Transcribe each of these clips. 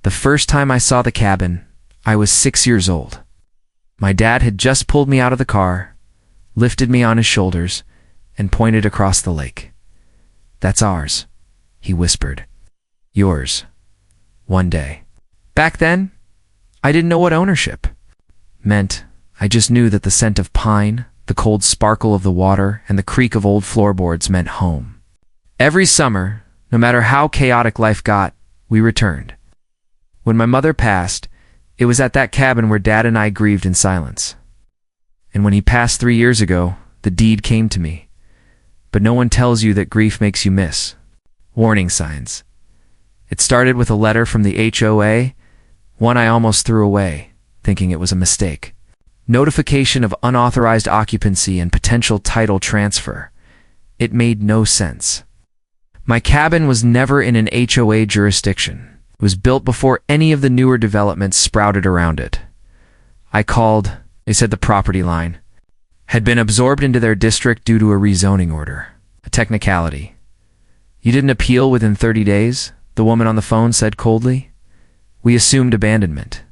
The first time I saw the cabin, I was 6 years old. My dad had just pulled me out of the car, lifted me on his shoulders, and pointed across the lake. "That's ours," he whispered. "Yours. One day." Back then, I didn't know what ownership meant. I just knew that the scent of pine, the cold sparkle of the water, and the creak of old floorboards meant home. Every summer, no matter how chaotic life got, we returned. When my mother passed, it was at that cabin where Dad and I grieved in silence. And when he passed 3 years ago, the deed came to me. But no one tells you that grief makes you miss. Warning signs. It started with a letter from the HOA, one I almost threw away, thinking it was a mistake. Notification of unauthorized occupancy and potential title transfer. It made no sense. My cabin was never in an HOA jurisdiction. It was built before any of the newer developments sprouted around it. I called. They said the property line had been absorbed into their district due to a rezoning order. A technicality. "You didn't appeal within 30 days?" the woman on the phone said coldly. "We assumed abandonment."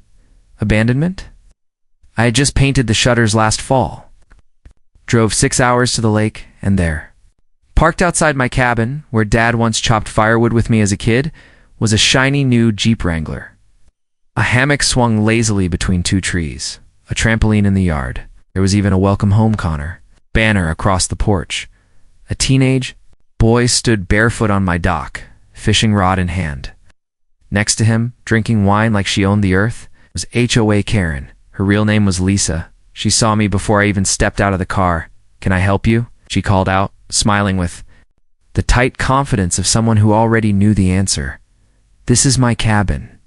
Abandonment? I had just painted the shutters last fall. Drove 6 hours to the lake, and there, parked outside my cabin, where Dad once chopped firewood with me as a kid, was a shiny new Jeep Wrangler. A hammock swung lazily between 2 trees, a trampoline in the yard. There was even a "Welcome Home, Connor" banner across the porch. A teenage boy stood barefoot on my dock, fishing rod in hand. Next to him, drinking wine like she owned the earth, was HOA Karen. Her real name was Lisa. She saw me before I even stepped out of the car. "Can I help you?" she called out, smiling with the tight confidence of someone who already knew the answer. "This is my cabin."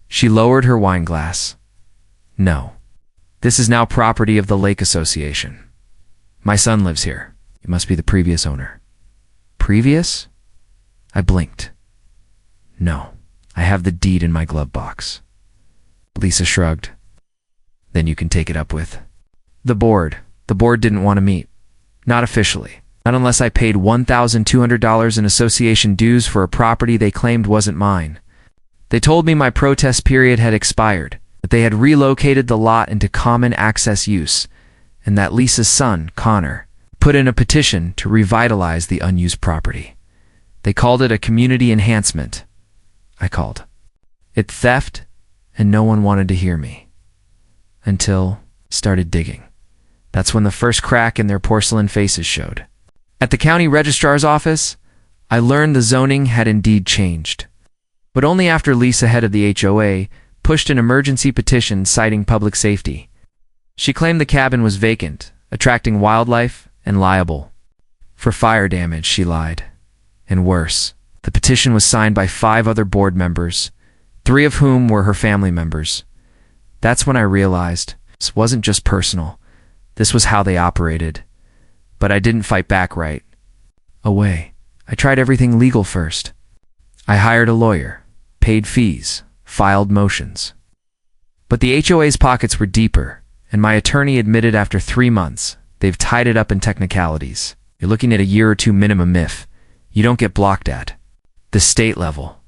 She lowered her wine glass. "No. This is now property of the Lake Association. My son lives here. You must be the previous owner." "Previous?" I blinked. "No. I have the deed in my glove box." Lisa shrugged. "Then you can take it up with the board." The board didn't want to meet. Not officially. Not unless I paid $1,200 in association dues for a property they claimed wasn't mine. They told me my protest period had expired, that they had relocated the lot into common access use, and that Lisa's son, Connor, put in a petition to revitalize the unused property. They called it a community enhancement. I called it theft, and no one wanted to hear me. Until started digging. That's when the first crack in their porcelain faces showed. At the county registrar's office, I learned the zoning had indeed changed. But only after Lisa, head of the HOA, pushed an emergency petition citing public safety. She claimed the cabin was vacant, attracting wildlife, and liable for fire damage, she lied. And worse, the petition was signed by 5 other board members, 3 of whom were her family members. That's when I realized this wasn't just personal. This was how they operated. But I didn't fight back right away. I tried everything legal first. I hired a lawyer, paid fees, filed motions. But the HOA's pockets were deeper, and my attorney admitted after 3 months, they've tied it up in technicalities. You're looking at a year or 2 minimum if you don't get blocked at the state level.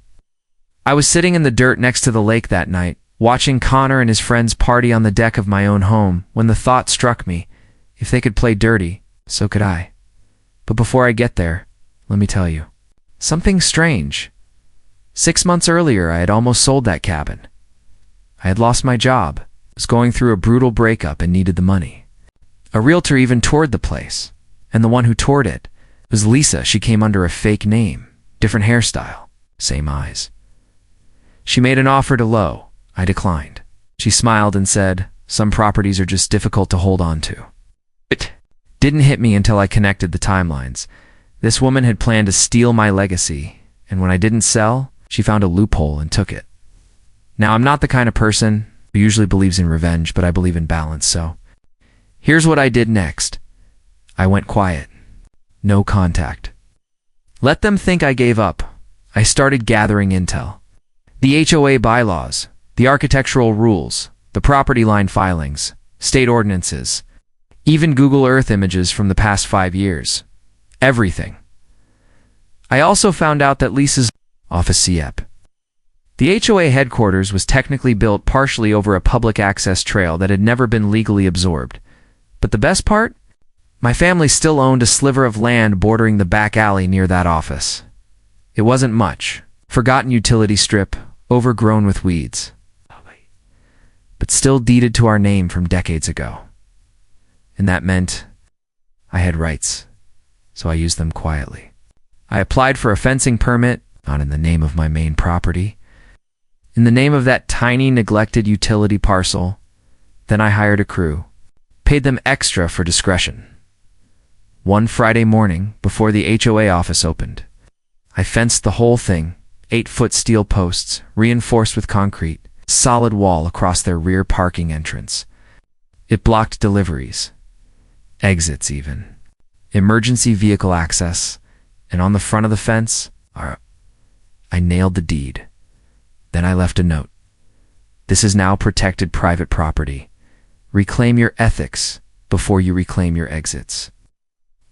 I was sitting in the dirt next to the lake that night, watching Connor and his friends party on the deck of my own home, when the thought struck me, if they could play dirty, so could I. But before I get there, let me tell you something strange. 6 months earlier, I had almost sold that cabin. I had lost my job, was going through a brutal breakup, and needed the money. A realtor even toured the place, and the one who toured it was Lisa. She came under a fake name, different hairstyle, same eyes. She made an offer to low. I declined. She smiled and said, "Some properties are just difficult to hold on to." It didn't hit me until I connected the timelines. This woman had planned to steal my legacy, and when I didn't sell, she found a loophole and took it. Now, I'm not the kind of person who usually believes in revenge, but I believe in balance, so here's what I did next. I went quiet. No contact. Let them think I gave up. I started gathering intel. The HOA bylaws, the architectural rules, the property line filings, state ordinances, even Google Earth images from the past 5 years. Everything. I also found out that Lisa's office CEP, The HOA headquarters was technically built partially over a public access trail that had never been legally absorbed. But the best part? My family still owned a sliver of land bordering the back alley near that office. It wasn't much. Forgotten utility strip, overgrown with weeds. But still deeded to our name from decades ago. And that meant I had rights, so I used them quietly. I applied for a fencing permit, not in the name of my main property, in the name of that tiny, neglected utility parcel. Then I hired a crew, paid them extra for discretion. One Friday morning, before the HOA office opened, I fenced the whole thing, 8-foot steel posts, reinforced with concrete, solid wall across their rear parking entrance. It blocked deliveries, exits even, emergency vehicle access, and on the front of the fence, I nailed the deed. Then I left a note. This is now protected private property. Reclaim your ethics before you reclaim your exits.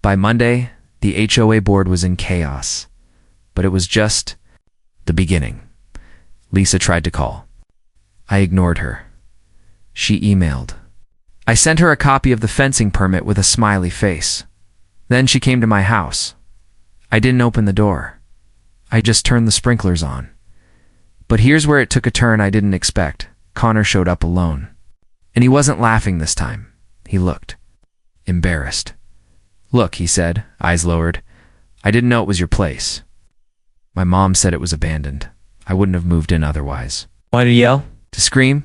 By Monday, the HOA board was in chaos, but it was just the beginning. Lisa tried to call. I ignored her. She emailed. I sent her a copy of the fencing permit with a smiley face. Then she came to my house. I didn't open the door. I just turned the sprinklers on. But here's where it took a turn I didn't expect. Connor showed up alone. And he wasn't laughing this time. He looked embarrassed. Look, he said, eyes lowered. I didn't know it was your place. My mom said it was abandoned. I wouldn't have moved in otherwise. Why did he yell? To scream?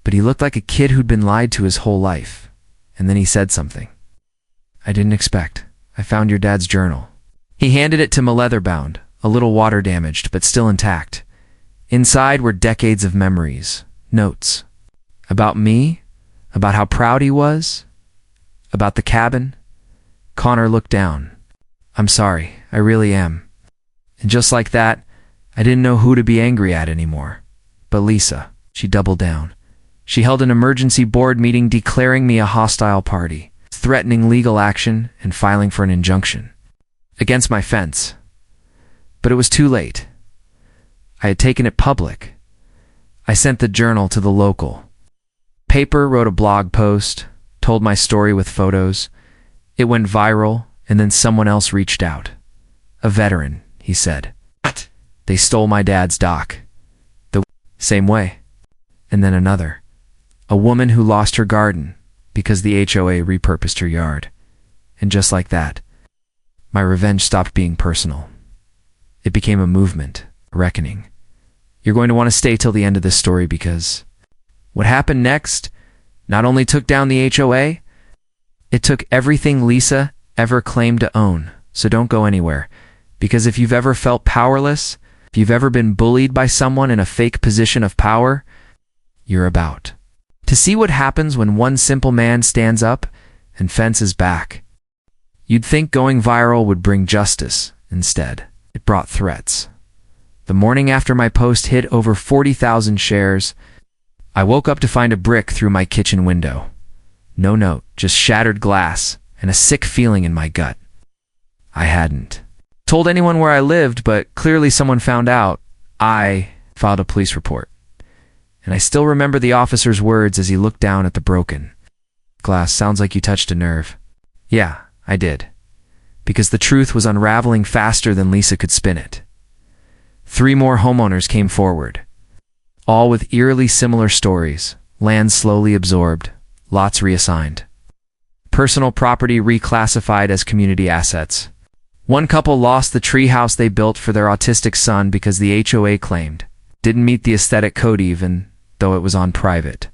But he looked like a kid who'd been lied to his whole life. And then he said something I didn't expect. I found your dad's journal. He handed it to me leather-bound, a little water-damaged, but still intact. Inside were decades of memories, notes. About me, about how proud he was, about the cabin. Connor looked down. I'm sorry, I really am. And just like that, I didn't know who to be angry at anymore. But Lisa, she doubled down. She held an emergency board meeting declaring me a hostile party, threatening legal action and filing for an injunction against my fence. But it was too late. I had taken it public. I sent the journal to the local paper, wrote a blog post, told my story with photos. It went viral, and then someone else reached out. A veteran, he said. What? They stole my dad's dock. The same way. And then another. A woman who lost her garden because the HOA repurposed her yard. And just like that, my revenge stopped being personal. It became a movement, a reckoning. You're going to want to stay till the end of this story because what happened next not only took down the HOA, it took everything Lisa ever claimed to own. So don't go anywhere, because if you've ever felt powerless, if you've ever been bullied by someone in a fake position of power, you're about to see what happens when one simple man stands up and fences back. You'd think going viral would bring justice. Instead, it brought threats. The morning after my post hit over 40,000 shares, I woke up to find a brick through my kitchen window. No note, just shattered glass and a sick feeling in my gut. I hadn't told anyone where I lived, but clearly someone found out. I filed a police report. And I still remember the officer's words as he looked down at the broken glass. Sounds like you touched a nerve. Yeah, I did. Because the truth was unraveling faster than Lisa could spin it. 3 more homeowners came forward, all with eerily similar stories. Land slowly absorbed, lots reassigned, personal property reclassified as community assets. One couple lost the treehouse they built for their autistic son because the HOA claimed didn't meet the aesthetic code even though it was on private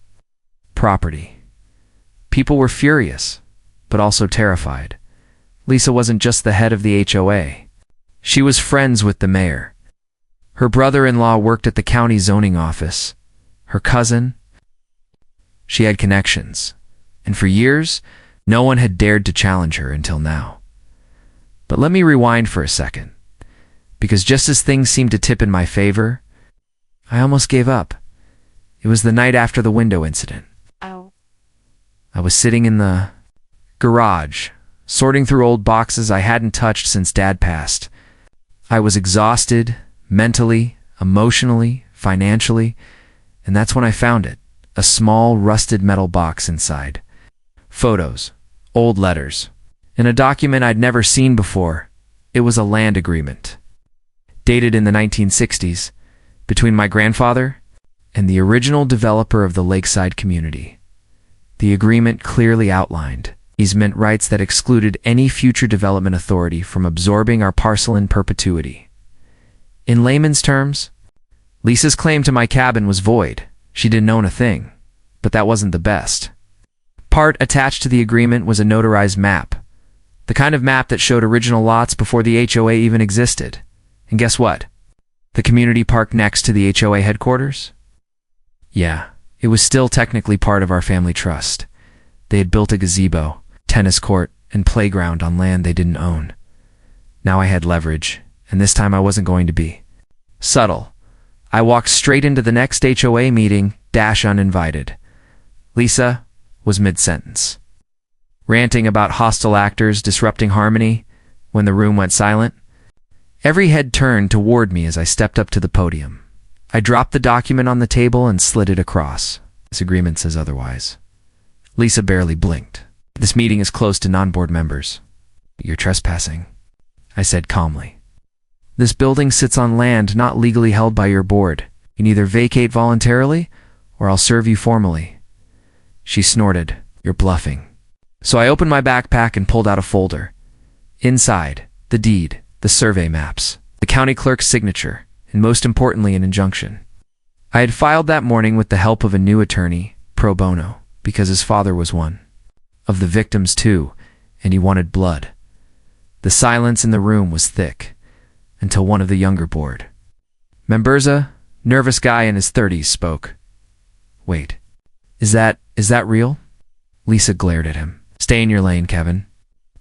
property. People were furious, but also terrified. Lisa wasn't just the head of the HOA. She was friends with the mayor. Her brother-in-law worked at the county zoning office. Her cousin, she had connections. And for years, no one had dared to challenge her until now. But let me rewind for a second. Because just as things seemed to tip in my favor, I almost gave up. It was the night after the window incident. Ow. I was sitting in the garage, sorting through old boxes I hadn't touched since Dad passed. I was exhausted, mentally, emotionally, financially, and that's when I found it, a small, rusted metal box inside. Photos, old letters, and a document I'd never seen before. It was a land agreement, dated in the 1960s, between my grandfather and the original developer of the lakeside community. The agreement clearly outlined easement rights that excluded any future development authority from absorbing our parcel in perpetuity. In layman's terms, Lisa's claim to my cabin was void. She didn't own a thing, but that wasn't the best. Part attached to the agreement was a notarized map, the kind of map that showed original lots before the HOA even existed. And guess what? The community park next to the HOA headquarters? Yeah, it was still technically part of our family trust. They had built a gazebo, tennis court, and playground on land they didn't own. Now I had leverage, and this time I wasn't going to be subtle. I walked straight into the next HOA meeting, uninvited. Lisa was mid-sentence, ranting about hostile actors disrupting harmony when the room went silent. Every head turned toward me as I stepped up to the podium. I dropped the document on the table and slid it across. This agreement says otherwise. Lisa barely blinked. This meeting is closed to non-board members. You're trespassing, I said calmly. This building sits on land not legally held by your board. You can either vacate voluntarily, or I'll serve you formally. She snorted. You're bluffing. So I opened my backpack and pulled out a folder. Inside, the deed, the survey maps, the county clerk's signature, and most importantly, an injunction. I had filed that morning with the help of a new attorney, pro bono, because his father was one of the victims too, and he wanted blood. The silence in the room was thick, until one of the younger board members, a nervous guy in his 30s, spoke. Wait, is that real? Lisa glared at him. Stay in your lane, Kevin.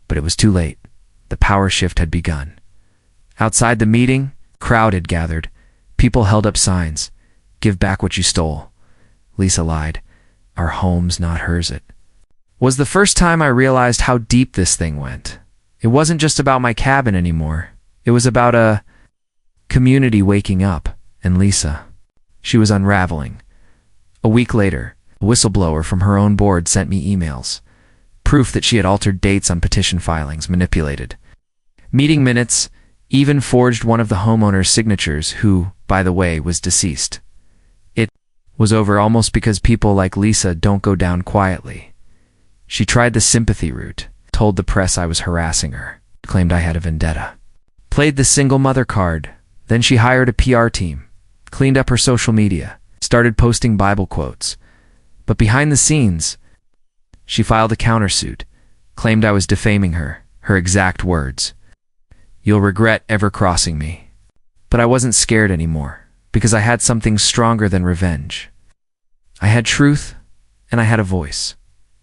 But it was too late. The power shift had begun. Outside the meeting, crowd had gathered. People held up signs. Give back what you stole. Lisa lied. Our home's not hers. It was the first time I realized how deep this thing went. It wasn't just about my cabin anymore. It was about a community waking up, and Lisa. She was unraveling. A week later, a whistleblower from her own board sent me emails. Proof that she had altered dates on petition filings, manipulated meeting minutes, even forged one of the homeowner's signatures, who, by the way, was deceased. It was over almost because people like Lisa don't go down quietly. She tried the sympathy route, told the press I was harassing her, claimed I had a vendetta. Played the single mother card. Then she hired a PR team, cleaned up her social media, started posting Bible quotes. But behind the scenes, she filed a countersuit, claimed I was defaming her exact words. You'll regret ever crossing me. But I wasn't scared anymore, because I had something stronger than revenge. I had truth, and I had a voice.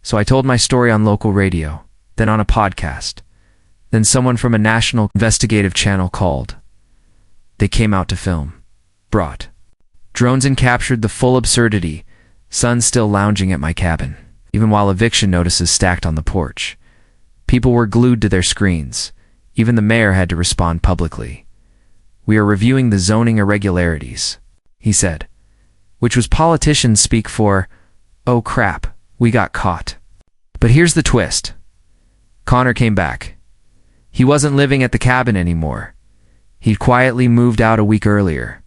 So I told my story on local radio, then on a podcast. Then someone from a national investigative channel called. They came out to film. Brought drones and captured the full absurdity, sun still lounging at my cabin, even while eviction notices stacked on the porch. People were glued to their screens. Even the mayor had to respond publicly. We are reviewing the zoning irregularities, he said, which was politicians speak for, oh crap, we got caught. But here's the twist. Connor came back. He wasn't living at the cabin anymore. He'd quietly moved out a week earlier.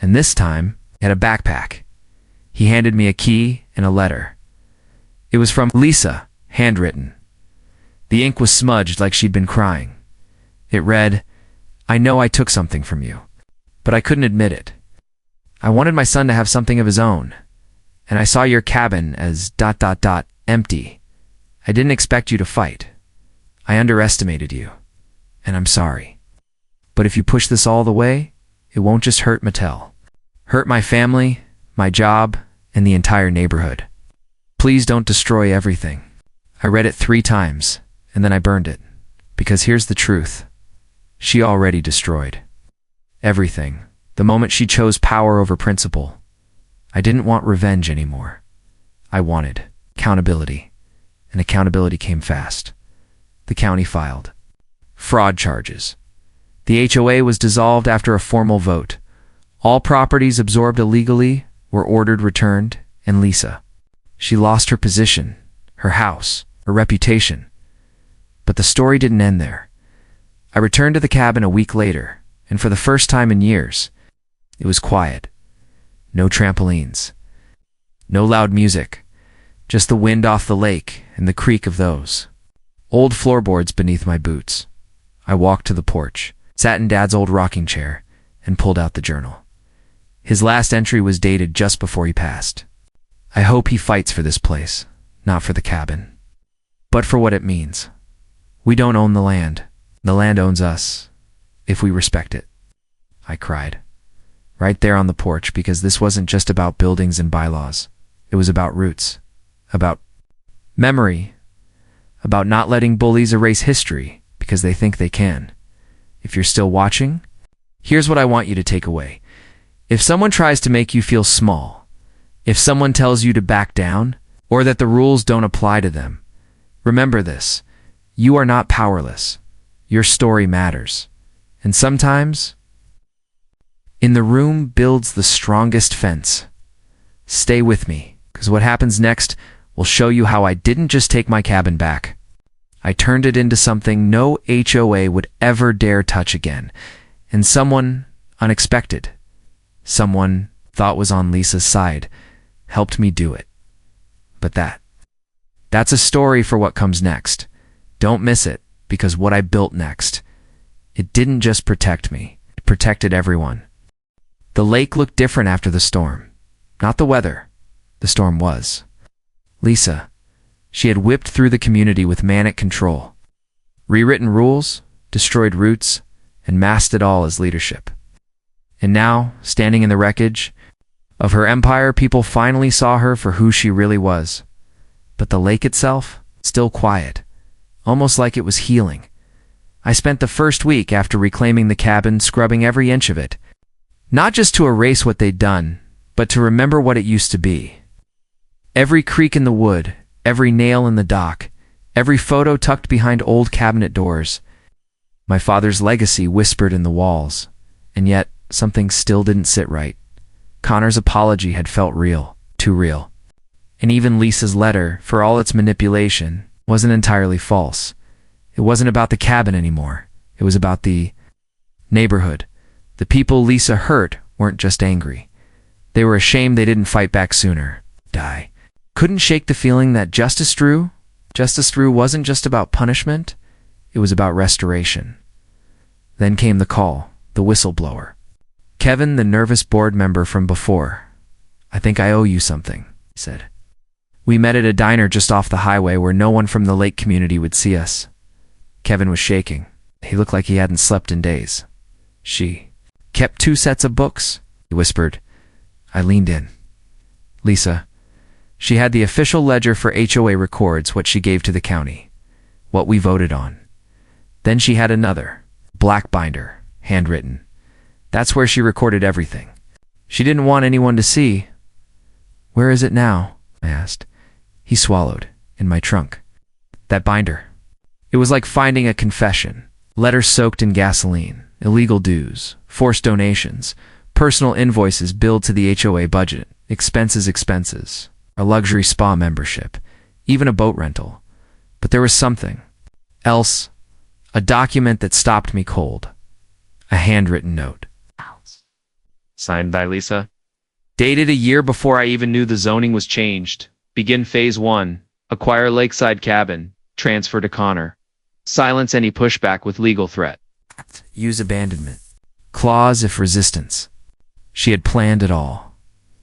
And this time, he had a backpack. He handed me a key and a letter. It was from Lisa, handwritten. The ink was smudged like she'd been crying. It read, I know I took something from you, but I couldn't admit it. I wanted my son to have something of his own, and I saw your cabin as ... empty. I didn't expect you to fight. I underestimated you, and I'm sorry. But if you push this all the way, it won't just hurt Mattel. Hurt my family, my job, and the entire neighborhood. Please don't destroy everything. I read it 3 times, and then I burned it. Because here's the truth. She already destroyed everything, the moment she chose power over principle. I didn't want revenge anymore. I wanted accountability, and accountability came fast. The county filed fraud charges. The HOA was dissolved after a formal vote. All properties absorbed illegally were ordered returned, and Lisa, she lost her position, her house, her reputation. But the story didn't end there. I returned to the cabin a week later, and for the first time in years, it was quiet. No trampolines. No loud music. Just the wind off the lake and the creak of those old floorboards beneath my boots. I walked to the porch, sat in Dad's old rocking chair, and pulled out the journal. His last entry was dated just before he passed. I hope he fights for this place, not for the cabin, but for what it means. We don't own the land. The land owns us, if we respect it. I cried, right there on the porch, because this wasn't just about buildings and bylaws. It was about roots, about memory, about not letting bullies erase history because they think they can. If you're still watching, here's what I want you to take away. If someone tries to make you feel small, if someone tells you to back down, or that the rules don't apply to them, remember this: you are not powerless. Your story matters. And sometimes, in the room builds the strongest fence. Stay with me, because what happens next will show you how I didn't just take my cabin back. I turned it into something no HOA would ever dare touch again. And someone unexpected, someone thought was on Lisa's side, helped me do it. But that's a story for what comes next. Don't miss it, because what I built next, it didn't just protect me, it protected everyone. The lake looked different after the storm. Not the weather. The storm was. Lisa, she had whipped through the community with manic control, rewritten rules, destroyed roots, and masked it all as leadership. And now, standing in the wreckage of her empire, people finally saw her for who she really was. But the lake itself, still quiet, almost like it was healing. I spent the first week after reclaiming the cabin scrubbing every inch of it, not just to erase what they'd done, but to remember what it used to be. Every creak in the wood, every nail in the dock, every photo tucked behind old cabinet doors. My father's legacy whispered in the walls, and yet something still didn't sit right. Connor's apology had felt real, too real. And even Lisa's letter, for all its manipulation, wasn't entirely false. It wasn't about the cabin anymore. It was about the neighborhood. The people Lisa hurt weren't just angry. They were ashamed they didn't fight back sooner. Couldn't shake the feeling that justice drew wasn't just about punishment, it was about restoration. Then came the call, the whistleblower. Kevin, the nervous board member from before. "I think I owe you something," he said. We met at a diner just off the highway where no one from the lake community would see us. Kevin was shaking. He looked like he hadn't slept in days. "She kept 2 sets of books," he whispered. I leaned in. "Lisa, she had the official ledger for HOA records, what she gave to the county, what we voted on. Then she had another, black binder, handwritten. That's where she recorded everything. She didn't want anyone to see." "Where is it now?" I asked. He swallowed. "In my trunk." That binder. It was like finding a confession. Letters soaked in gasoline, illegal dues, forced donations, personal invoices billed to the HOA budget, expenses, a luxury spa membership, even a boat rental. But there was something else, a document that stopped me cold. A handwritten note. Signed by Lisa. Dated a year before I even knew the zoning was changed. Begin phase 1. Acquire lakeside cabin. Transfer to Connor. Silence any pushback with legal threat. Use abandonment. Clause if resistance. She had planned it all.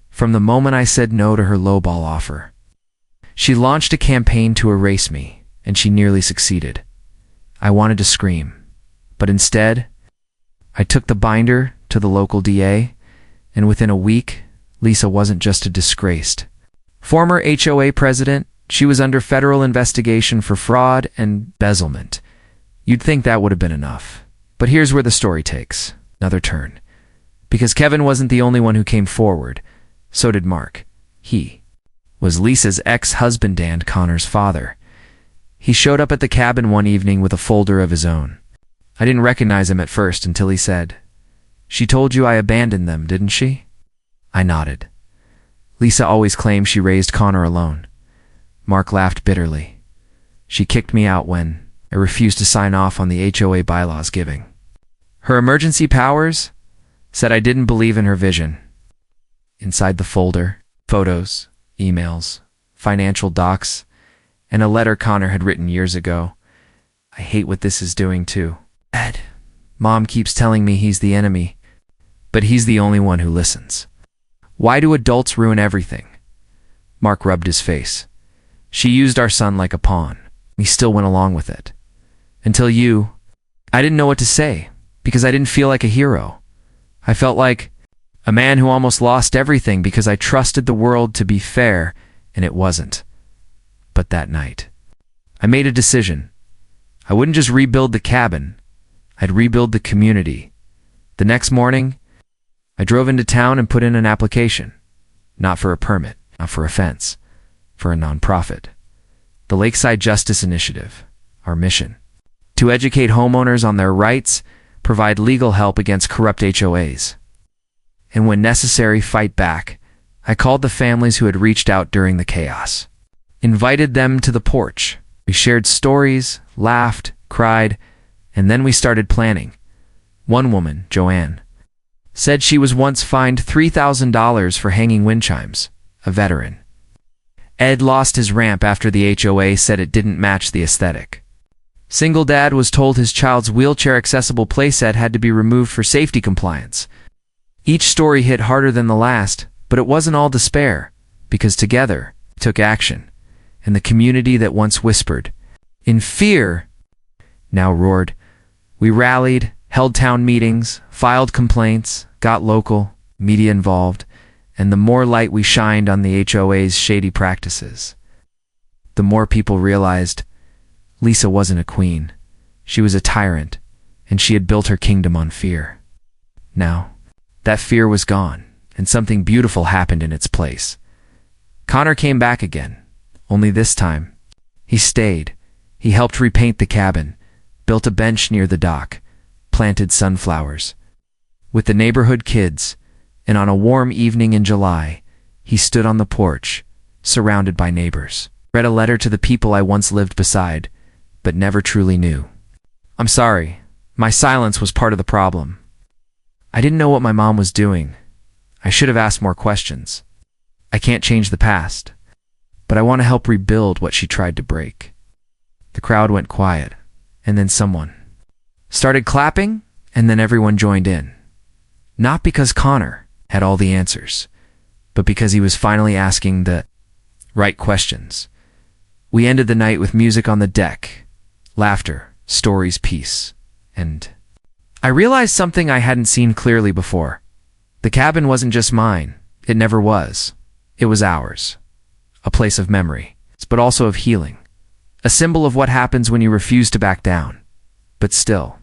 From the moment I said no to her lowball offer. She launched a campaign to erase me, and she nearly succeeded. I wanted to scream, but instead, I took the binder to the local DA, and within a week, Lisa wasn't just a disgraced former HOA president, she was under federal investigation for fraud and embezzlement. You'd think that would have been enough. But here's where the story takes another turn. Because Kevin wasn't the only one who came forward, so did Mark. He was Lisa's ex-husband and Connor's father. He showed up at the cabin one evening with a folder of his own. I didn't recognize him at first until he said, She told you I abandoned them, didn't she? I nodded. Lisa always claimed she raised Connor alone. Mark laughed bitterly. She kicked me out when I refused to sign off on the HOA bylaws giving her emergency powers, said I didn't believe in her vision. Inside the folder, photos, emails, financial docs, and a letter Connor had written years ago. I hate what this is doing too. Ed, Mom keeps telling me he's the enemy, but he's the only one who listens. Why do adults ruin everything? Mark rubbed his face. She used our son like a pawn. He still went along with it. Until you, I didn't know what to say, because I didn't feel like a hero. I felt like a man who almost lost everything because I trusted the world to be fair, and it wasn't. But that night, I made a decision. I wouldn't just rebuild the cabin, I'd rebuild the community. The next morning, I drove into town and put in an application. Not for a permit, not for a fence, for a nonprofit. The Lakeside Justice Initiative, our mission. To educate homeowners on their rights, provide legal help against corrupt HOAs. And when necessary, fight back. I called the families who had reached out during the chaos. Invited them to the porch. We shared stories, laughed, cried, and then we started planning. One woman, Joanne, said she was once fined $3,000 for hanging wind chimes, a veteran. Ed lost his ramp after the HOA said it didn't match the aesthetic. Single dad was told his child's wheelchair-accessible playset had to be removed for safety compliance. Each story hit harder than the last, but it wasn't all despair, because together, we took action, and the community that once whispered, in fear, now roared. We rallied, held town meetings, filed complaints, got local, media involved, and the more light we shined on the HOA's shady practices, the more people realized Lisa wasn't a queen. She was a tyrant, and she had built her kingdom on fear. Now, that fear was gone, and something beautiful happened in its place. Connor came back again, only this time, he stayed. He helped repaint the cabin, built a bench near the dock, planted sunflowers. With the neighborhood kids, and on a warm evening in July, he stood on the porch, surrounded by neighbors, read a letter to the people I once lived beside, but never truly knew. I'm sorry, my silence was part of the problem. I didn't know what my mom was doing. I should have asked more questions. I can't change the past, but I want to help rebuild what she tried to break. The crowd went quiet, and then someone started clapping, and then everyone joined in. Not because Connor had all the answers, but because he was finally asking the right questions. We ended the night with music on the deck, laughter, stories, peace, and I realized something I hadn't seen clearly before. The cabin wasn't just mine. It never was. It was ours. A place of memory, but also of healing. A symbol of what happens when you refuse to back down. But still,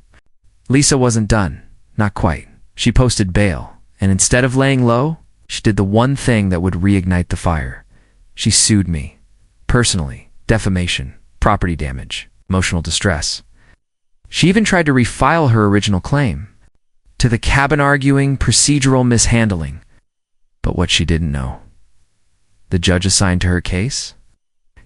Lisa wasn't done. Not quite. She posted bail, and instead of laying low, she did the one thing that would reignite the fire. She sued me. Personally. Defamation, property damage, emotional distress. She even tried to refile her original claim. To the cabin arguing, procedural mishandling. But what she didn't know. The judge assigned to her case?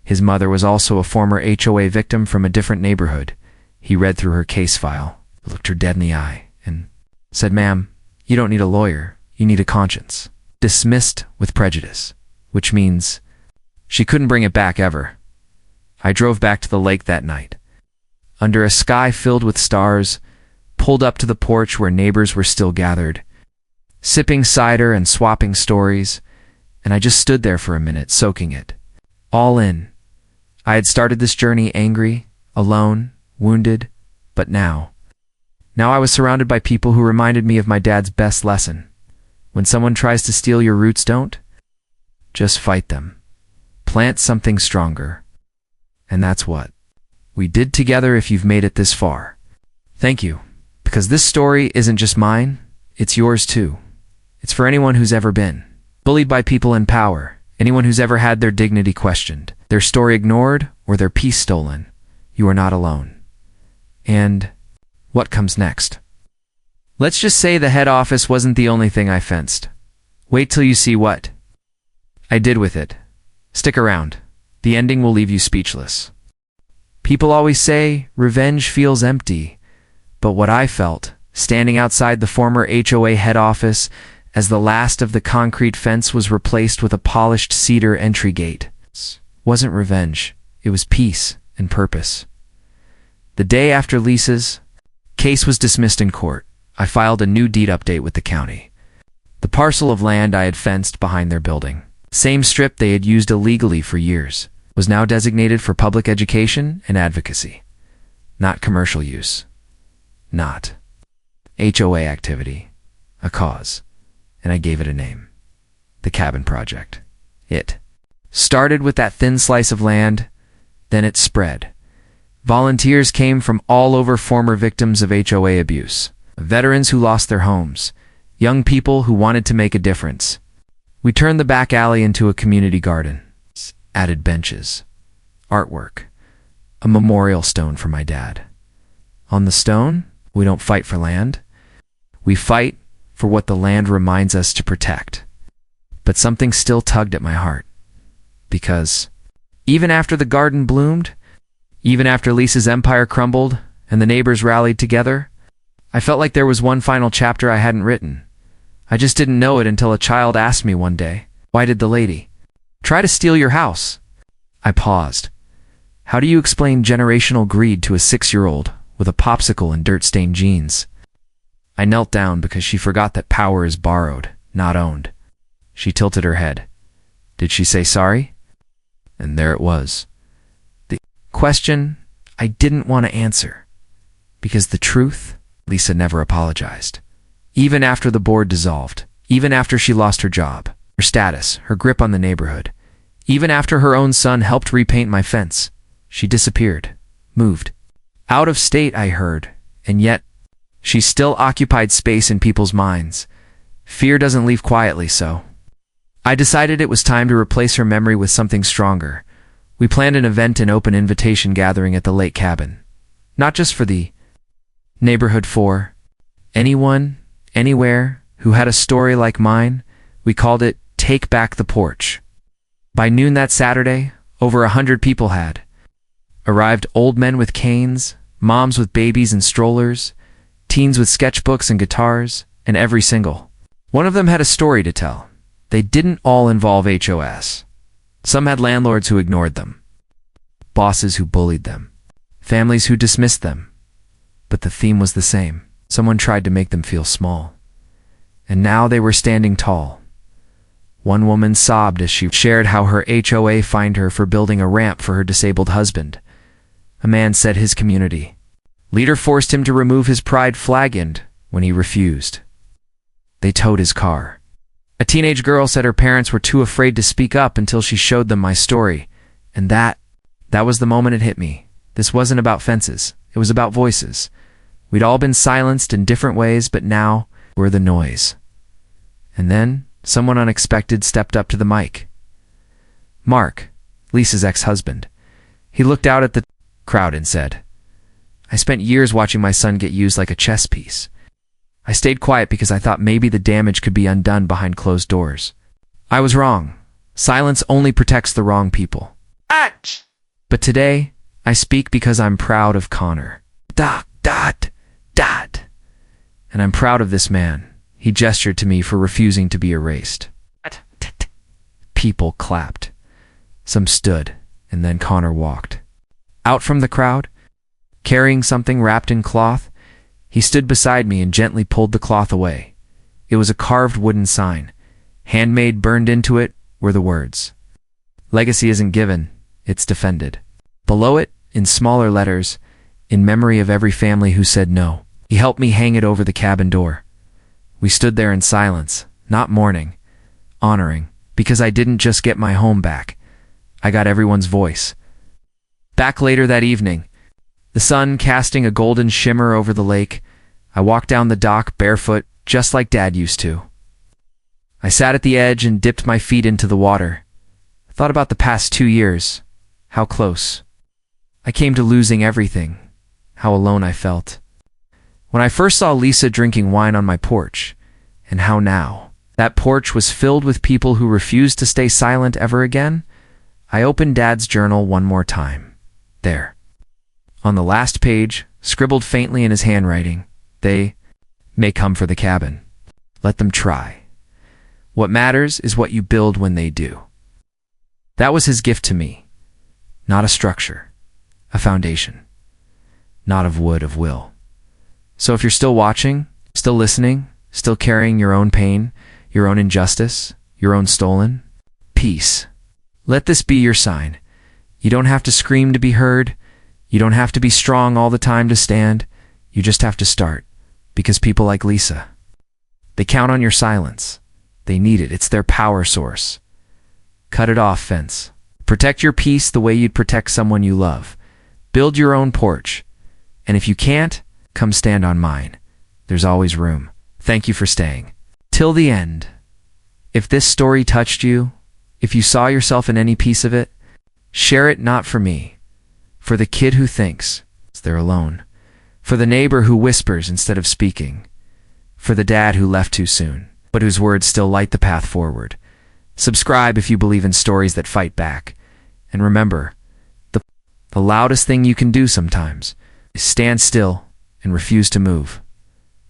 His mother was also a former HOA victim from a different neighborhood. He read through her case file, looked her dead in the eye, and said, "Ma'am, you don't need a lawyer, you need a conscience." Dismissed with prejudice, which means she couldn't bring it back ever. I drove back to the lake that night. Under a sky filled with stars, pulled up to the porch where neighbors were still gathered, sipping cider and swapping stories, and I just stood there for a minute, soaking it. All in. I had started this journey angry, alone, wounded, but now I was surrounded by people who reminded me of my dad's best lesson. When someone tries to steal your roots, don't just fight them. Plant something stronger. And that's what we did together if you've made it this far. Thank you, because this story isn't just mine, it's yours too. It's for anyone who's ever been bullied by people in power, anyone who's ever had their dignity questioned, their story ignored, or their peace stolen. You are not alone. And what comes next? Let's just say the head office wasn't the only thing I fenced. Wait till you see what I did with it. Stick around. The ending will leave you speechless. People always say revenge feels empty, but what I felt, standing outside the former HOA head office as the last of the concrete fence was replaced with a polished cedar entry gate, wasn't revenge. It was peace and purpose. The day after Lisa's case was dismissed in court, I filed a new deed update with the county. The parcel of land I had fenced behind their building, same strip they had used illegally for years, was now designated for public education and advocacy. Not commercial use. Not HOA activity. A cause. And I gave it a name. The Cabin Project. It started with that thin slice of land, then it spread. Volunteers came from all over, former victims of HOA abuse, veterans who lost their homes, young people who wanted to make a difference. We turned the back alley into a community garden, added benches, artwork, a memorial stone for my dad. On the stone, we don't fight for land. We fight for what the land reminds us to protect. But something still tugged at my heart. Because even after the garden bloomed, even after Lisa's empire crumbled and the neighbors rallied together, I felt like there was one final chapter I hadn't written. I just didn't know it until a child asked me one day, "Why did the lady try to steal your house?" I paused. How do you explain generational greed to a 6-year-old with a popsicle and dirt-stained jeans? I knelt down because she forgot that power is borrowed, not owned. She tilted her head. Did she say sorry? And there it was. The question I didn't want to answer. Because the truth, Lisa never apologized. Even after the board dissolved, even after she lost her job, her status, her grip on the neighborhood, even after her own son helped repaint my fence, she disappeared, moved. Out of state, I heard, and yet she still occupied space in people's minds. Fear doesn't leave quietly, so I decided it was time to replace her memory with something stronger. We planned an event and open invitation gathering at the lake cabin. Not just for the neighborhood, for anyone, anywhere, who had a story like mine. We called it Take Back the Porch. By noon that Saturday, over 100 people had arrived. Old men with canes, moms with babies and strollers, teens with sketchbooks and guitars, and every single one of them had a story to tell. They didn't all involve HOS. Some had landlords who ignored them, bosses who bullied them, families who dismissed them. But the theme was the same. Someone tried to make them feel small. And now they were standing tall. One woman sobbed as she shared how her HOA fined her for building a ramp for her disabled husband. A man said his community leader forced him to remove his pride flag, and when he refused, they towed his car. A teenage girl said her parents were too afraid to speak up until she showed them my story. And that was the moment it hit me. This wasn't about fences. It was about voices. We'd all been silenced in different ways, but now we're the noise. And then someone unexpected stepped up to the mic. Mark, Lisa's ex-husband. He looked out at the crowd and said, "I spent years watching my son get used like a chess piece. I stayed quiet because I thought maybe the damage could be undone behind closed doors. I was wrong. Silence only protects the wrong people. But today, I speak because I'm proud of Connor. And I'm proud of this man." He gestured to me for refusing to be erased. People clapped. Some stood, and then Connor walked out from the crowd, carrying something wrapped in cloth. He stood beside me and gently pulled the cloth away. It was a carved wooden sign. Handmade, burned into it were the words, "Legacy isn't given, it's defended." Below it, in smaller letters, "In memory of every family who said no." He helped me hang it over the cabin door. We stood there in silence, not mourning, honoring, because I didn't just get my home back. I got everyone's voice. Back later that evening, the sun casting a golden shimmer over the lake, I walked down the dock barefoot, just like Dad used to. I sat at the edge and dipped my feet into the water. I thought about the past 2 years, how close I came to losing everything, how alone I felt. When I first saw Lisa drinking wine on my porch, and how now that porch was filled with people who refused to stay silent ever again, I opened Dad's journal one more time. There, on the last page, scribbled faintly in his handwriting, they may come for the cabin. Let them try. What matters is what you build when they do. That was his gift to me. Not a structure, a foundation. Not of wood, of will. So if you're still watching, still listening, still carrying your own pain, your own injustice, your own stolen peace, let this be your sign. You don't have to scream to be heard. You don't have to be strong all the time to stand. You just have to start. Because people like Lisa, they count on your silence. They need it. It's their power source. Cut it off, fence. Protect your peace the way you'd protect someone you love. Build your own porch. And if you can't, come stand on mine. There's always room. Thank you for staying till the end. If this story touched you, if you saw yourself in any piece of it, share it, not for me, for the kid who thinks they're alone, for the neighbor who whispers instead of speaking, for the dad who left too soon, but whose words still light the path forward. Subscribe if you believe in stories that fight back. And remember, the loudest thing you can do sometimes is stand still and refuse to move.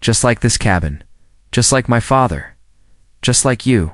Just like this cabin, just like my father, just like you.